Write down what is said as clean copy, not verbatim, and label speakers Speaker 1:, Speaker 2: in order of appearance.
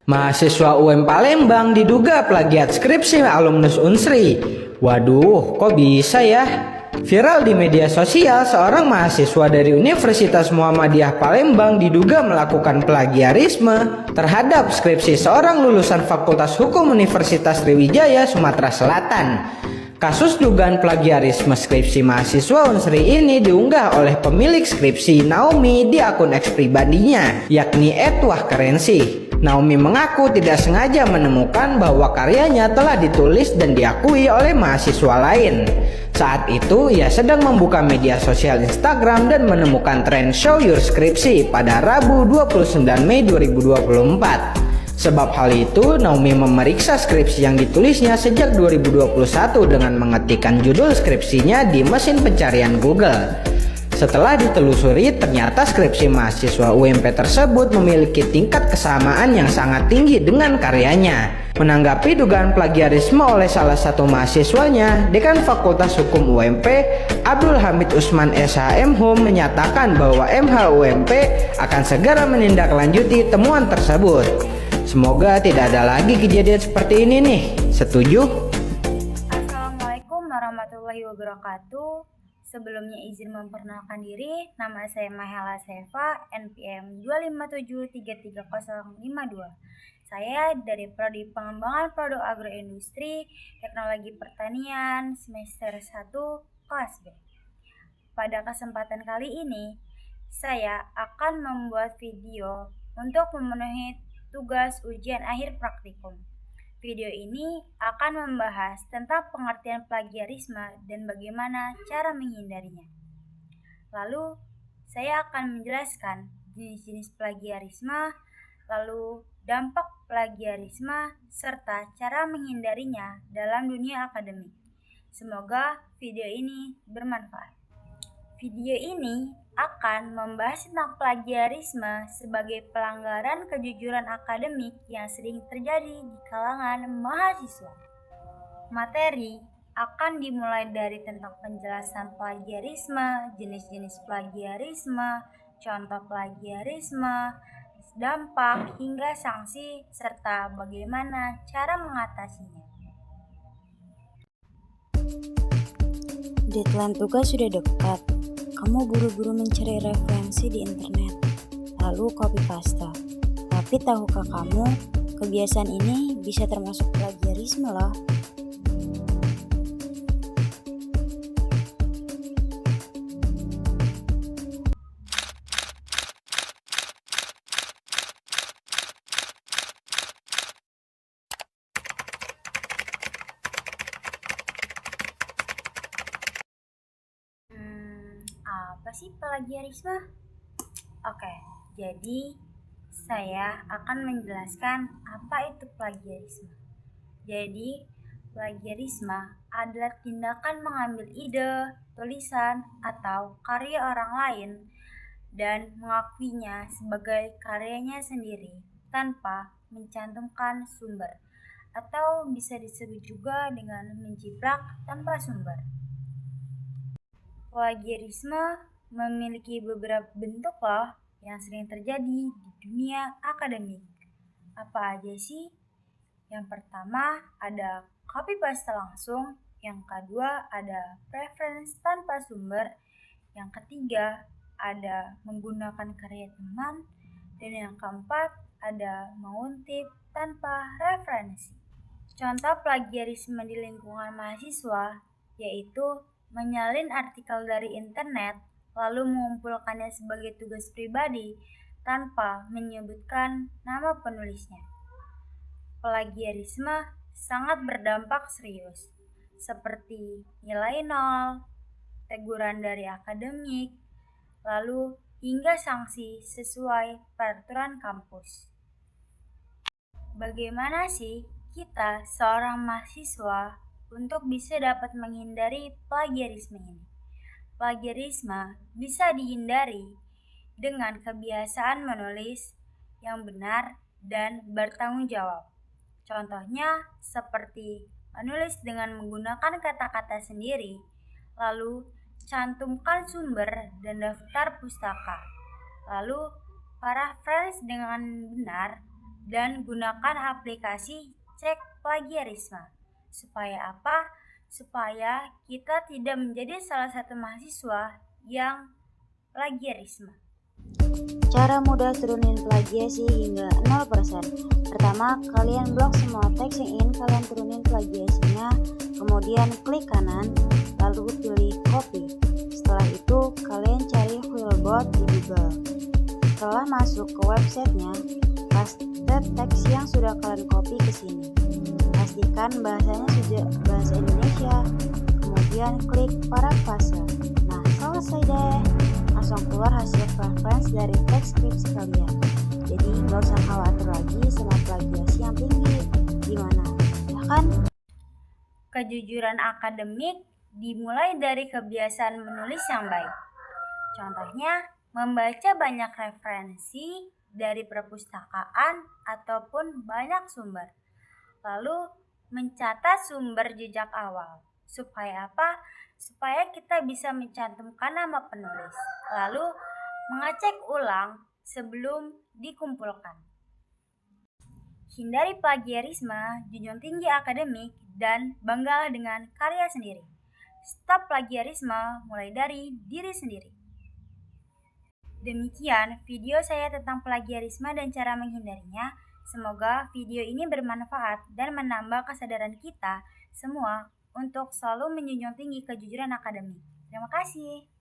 Speaker 1: Mahasiswa UM Palembang diduga plagiat skripsi alumnus Unsri. Waduh, kok bisa ya? Viral di media sosial, seorang mahasiswa dari Universitas Muhammadiyah Palembang diduga melakukan plagiarisme terhadap skripsi seorang lulusan Fakultas Hukum Universitas Sriwijaya, Sumatera Selatan. Kasus dugaan plagiarisme skripsi mahasiswa Unsri ini diunggah oleh pemilik skripsi Naomi di akun X pribadinya, yakni @wahkerensi. Naomi mengaku tidak sengaja menemukan bahwa karyanya telah ditulis dan diakui oleh mahasiswa lain. Saat itu, ia sedang membuka media sosial Instagram dan menemukan tren Show Your Skripsi pada Rabu 29 Mei 2024. Sebab hal itu, Naomi memeriksa skripsi yang ditulisnya sejak 2021 dengan mengetikkan judul skripsinya di mesin pencarian Google. Setelah ditelusuri, ternyata skripsi mahasiswa UMP tersebut memiliki tingkat kesamaan yang sangat tinggi dengan karyanya. Menanggapi dugaan plagiarisme oleh salah satu mahasiswanya, Dekan Fakultas Hukum UMP, Abdul Hamid Usman SHMHum menyatakan bahwa MHUMP akan segera menindaklanjuti temuan tersebut. Semoga tidak ada lagi kejadian seperti ini nih. Setuju?
Speaker 2: Assalamualaikum warahmatullahi wabarakatuh. Sebelumnya izin memperkenalkan diri, nama saya Mahela Seva, NPM 257333052. Saya dari Prodi Pengembangan Produk Agroindustri, Teknologi Pertanian, semester 1, kelas B. Pada kesempatan kali ini, saya akan membuat video untuk memenuhi tugas ujian akhir praktikum. Video ini akan membahas tentang pengertian plagiarisme dan bagaimana cara menghindarinya. Lalu, saya akan menjelaskan jenis-jenis plagiarisme, lalu dampak plagiarisme, serta cara menghindarinya dalam dunia akademik. Semoga video ini bermanfaat. Video ini akan membahas tentang plagiarisme sebagai pelanggaran kejujuran akademik yang sering terjadi di kalangan mahasiswa. Materi akan dimulai dari tentang penjelasan plagiarisme, jenis-jenis plagiarisme, contoh plagiarisme, dampak hingga sanksi, serta bagaimana cara mengatasinya.
Speaker 3: Deadline tugas sudah dekat. Kamu buru-buru mencari referensi di internet, lalu copy paste. Tapi tahukah kamu, kebiasaan ini bisa termasuk plagiarisme loh.
Speaker 2: Apa sih plagiarisme? Oke, jadi saya akan menjelaskan apa itu plagiarisme. Jadi, plagiarisme adalah tindakan mengambil ide, tulisan, atau karya orang lain dan mengakuinya sebagai karyanya sendiri tanpa mencantumkan sumber, atau bisa disebut juga dengan menjiplak tanpa sumber. Plagiarisme memiliki beberapa bentuk loh yang sering terjadi di dunia akademik. Apa aja sih? Yang pertama ada copy paste langsung, yang kedua ada reference tanpa sumber, yang ketiga ada menggunakan karya teman, dan yang keempat ada mengutip tanpa referensi. Contoh plagiarisme di lingkungan mahasiswa yaitu menyalin artikel dari internet lalu mengumpulkannya sebagai tugas pribadi tanpa menyebutkan nama penulisnya. Plagiarisme sangat berdampak serius, seperti nilai nol, teguran dari akademik, lalu hingga sanksi sesuai peraturan kampus. Bagaimana sih kita seorang mahasiswa untuk bisa dapat menghindari plagiarisme ini? Plagiarisme bisa dihindari dengan kebiasaan menulis yang benar dan bertanggung jawab. Contohnya seperti menulis dengan menggunakan kata-kata sendiri, lalu cantumkan sumber dan daftar pustaka, lalu paraphrase dengan benar, dan gunakan aplikasi cek plagiarisme. Supaya apa? Supaya kita tidak menjadi salah satu mahasiswa yang plagiarisme.
Speaker 3: Cara mudah turunin plagiasi hingga 0%. Pertama, kalian blok semua teks yang ingin kalian turunin plagiasinya, kemudian klik kanan, lalu pilih copy. Setelah itu, kalian cari Wheelbot di Google. Setelah masuk ke websitenya, paste teks yang sudah kalian copy ke sini. Pastikan bahasanya sudah bahasa Indonesia, kemudian klik parafrase. Nah, selesai deh. Langsung keluar hasil reference dari teks skripsi kalian. Jadi nggak usah khawatir lagi sama plagiasi yang tinggi. Gimana? Ya kan?
Speaker 2: Kejujuran akademik dimulai dari kebiasaan menulis yang baik. Contohnya, membaca banyak referensi dari perpustakaan ataupun banyak sumber. Lalu, mencatat sumber jejak awal. Supaya apa? Supaya kita bisa mencantumkan nama penulis. Lalu, mengecek ulang sebelum dikumpulkan. Hindari plagiarisme, junjung tinggi akademik, dan banggalah dengan karya sendiri. Stop plagiarisme mulai dari diri sendiri. Demikian video saya tentang plagiarisme dan cara menghindarinya. Semoga video ini bermanfaat dan menambah kesadaran kita semua untuk selalu menjunjung tinggi kejujuran akademik. Terima kasih.